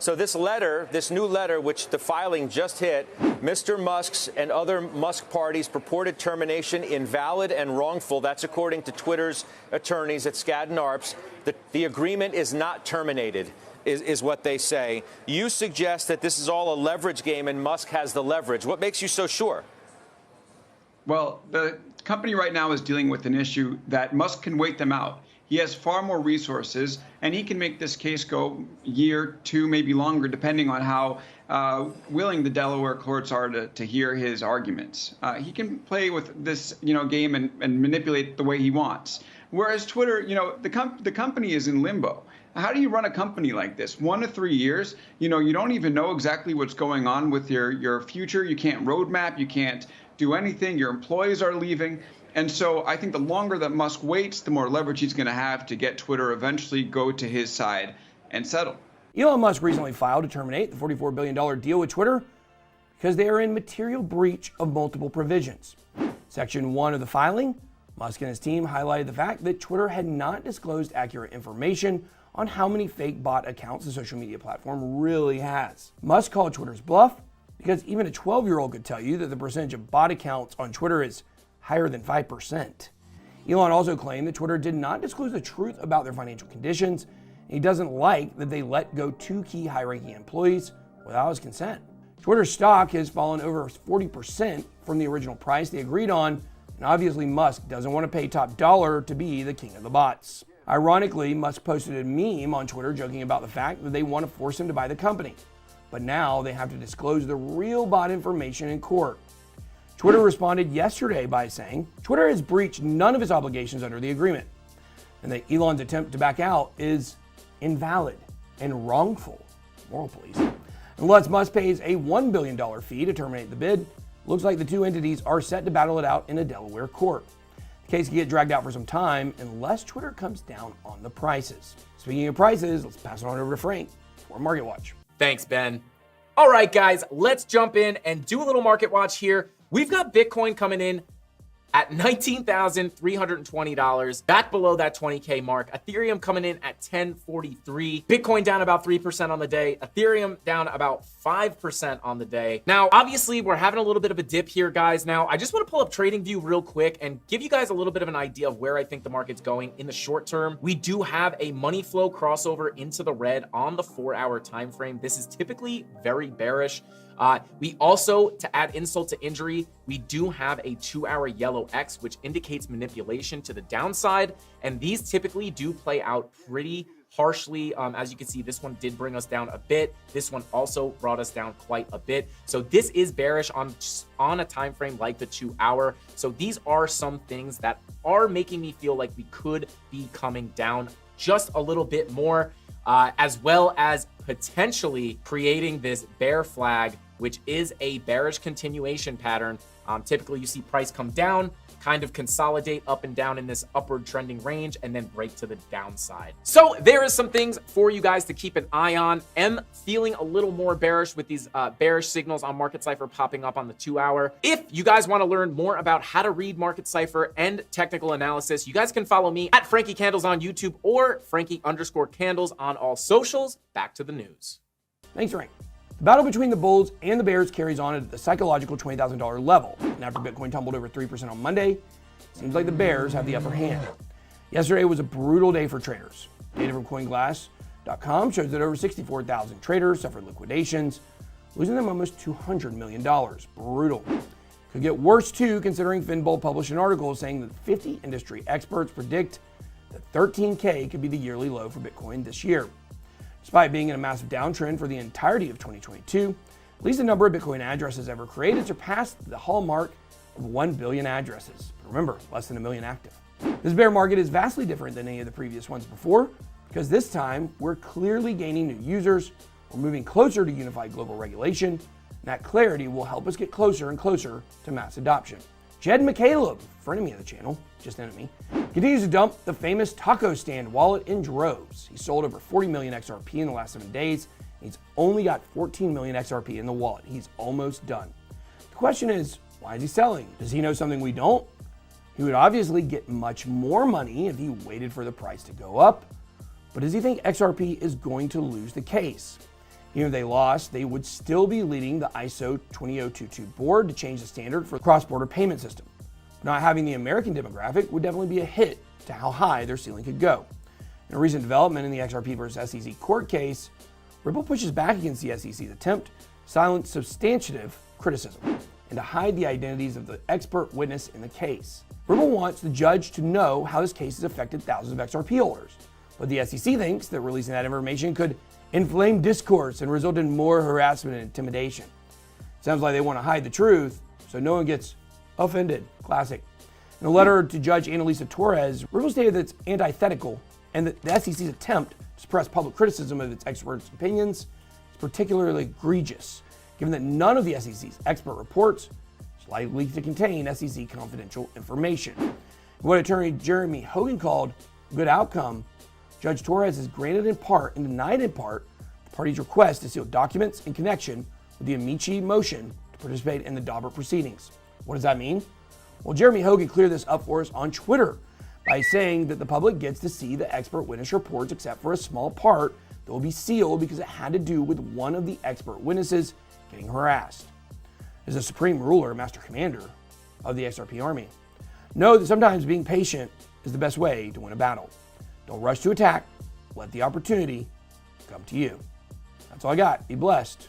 So this letter, this new letter, which the filing just hit, Mr. Musk's and other Musk parties purported termination invalid and wrongful. That's according to Twitter's attorneys at Skadden Arps. The agreement is not terminated, is what they say. You suggest that this is all a leverage game and Musk has the leverage. What makes you so sure? Well, the company right now is dealing with an issue that Musk can wait them out. He has far more resources, and he can make this case go a year, two, maybe longer, depending on how willing the Delaware courts are to hear his arguments. He can play with this, game and manipulate the way he wants. Whereas Twitter, the company is in limbo. How do you run a company like this? 1 to 3 years, you don't even know exactly what's going on with your future. You can't roadmap. You can't do anything. Your employees are leaving. And so I think the longer that Musk waits, the more leverage he's going to have to get Twitter eventually go to his side and settle. Elon Musk recently filed to terminate the $44 billion deal with Twitter because they are in material breach of multiple provisions. Section 1 of the filing, Musk and his team highlighted the fact that Twitter had not disclosed accurate information on how many fake bot accounts the social media platform really has. Musk called Twitter's bluff because even a 12-year-old could tell you that the percentage of bot accounts on Twitter is higher than 5%. Elon also claimed that Twitter did not disclose the truth about their financial conditions, and he doesn't like that they let go 2 key high-ranking employees without his consent. Twitter's stock has fallen over 40% from the original price they agreed on, and obviously Musk doesn't want to pay top dollar to be the king of the bots. Ironically, Musk posted a meme on Twitter joking about the fact that they want to force him to buy the company, but now they have to disclose the real bot information in court. Twitter responded yesterday by saying Twitter has breached none of its obligations under the agreement, and that Elon's attempt to back out is invalid and wrongful. Moral police. Unless Musk pays a $1 billion fee to terminate the bid, looks like the two entities are set to battle it out in a Delaware court. The case can get dragged out for some time unless Twitter comes down on the prices. Speaking of prices, let's pass it on over to Frank for Market Watch. Thanks, Ben. All right, guys, let's jump in and do a little market watch here. We've got Bitcoin coming in at $19,320, back below that 20K mark. Ethereum coming in at 1043. Bitcoin down about 3% on the day. Ethereum down about 5% on the day. Now, obviously, we're having a little bit of a dip here, guys. Now, I just want to pull up TradingView real quick and give you guys a little bit of an idea of where I think the market's going in the short term. We do have a money flow crossover into the red on the 4-hour time frame. This is typically very bearish. We also, to add insult to injury, we do have a 2-hour yellow X, which indicates manipulation to the downside. And these typically do play out pretty harshly. As you can see, this one did bring us down a bit. This one also brought us down quite a bit. So this is bearish on a time frame like the 2-hour. So these are some things that are making me feel like we could be coming down just a little bit more, as well as potentially creating this bear flag, which is a bearish continuation pattern. Typically, you see price come down, kind of consolidate up and down in this upward trending range, and then break to the downside. So there is some things for you guys to keep an eye on. Am feeling a little more bearish with these bearish signals on Market Cypher popping up on the 2-hour. If you guys want to learn more about how to read Market Cypher and technical analysis, you guys can follow me at Frankie Candles on YouTube or Frankie_Candles on all socials. Back to the news. Thanks, Frank. The battle between the bulls and the bears carries on at the psychological $20,000 level. And after Bitcoin tumbled over 3% on Monday, it seems like the bears have the upper hand. Yesterday was a brutal day for traders. Data from CoinGlass.com shows that over 64,000 traders suffered liquidations, losing them almost $200 million. Brutal. Could get worse too, considering Finbold published an article saying that 50 industry experts predict that 13K could be the yearly low for Bitcoin this year. Despite being in a massive downtrend for the entirety of 2022, at least the number of Bitcoin addresses ever created surpassed the hallmark of 1 billion addresses. But remember, less than 1 million active. This bear market is vastly different than any of the previous ones before, because this time we're clearly gaining new users, we're moving closer to unified global regulation, and that clarity will help us get closer and closer to mass adoption. Jed McCaleb, frenemy of the channel, just enemy, continues to dump the famous taco stand wallet in droves. He sold over 40 million XRP in the last 7 days. And he's only got 14 million XRP in the wallet. He's almost done. The question is, why is he selling? Does he know something we don't? He would obviously get much more money if he waited for the price to go up. But does he think XRP is going to lose the case? Even if they lost, they would still be leading the ISO 20022 board to change the standard for the cross-border payment system. Not having the American demographic would definitely be a hit to how high their ceiling could go. In a recent development in the XRP versus SEC court case, Ripple pushes back against the SEC's attempt to silence substantive criticism and to hide the identities of the expert witness in the case. Ripple wants the judge to know how this case has affected thousands of XRP holders, but the SEC thinks that releasing that information could inflame discourse and result in more harassment and intimidation. Sounds like they want to hide the truth so no one gets offended. Classic. In a letter to Judge Annalisa Torres, Ripple stated that it's antithetical and that the SEC's attempt to suppress public criticism of its experts' opinions is particularly egregious, given that none of the SEC's expert reports is likely to contain SEC confidential information. What Attorney Jeremy Hogan called a good outcome, Judge Torres has granted in part and denied in part the party's request to seal documents in connection with the Amici motion to participate in the Daubert proceedings. What does that mean? Well, Jeremy Hogan cleared this up for us on Twitter by saying that the public gets to see the expert witness reports except for a small part that will be sealed because it had to do with one of the expert witnesses getting harassed. As a supreme ruler, master commander of the XRP army, know that sometimes being patient is the best way to win a battle. Don't rush to attack. Let the opportunity come to you. That's all I got. Be blessed.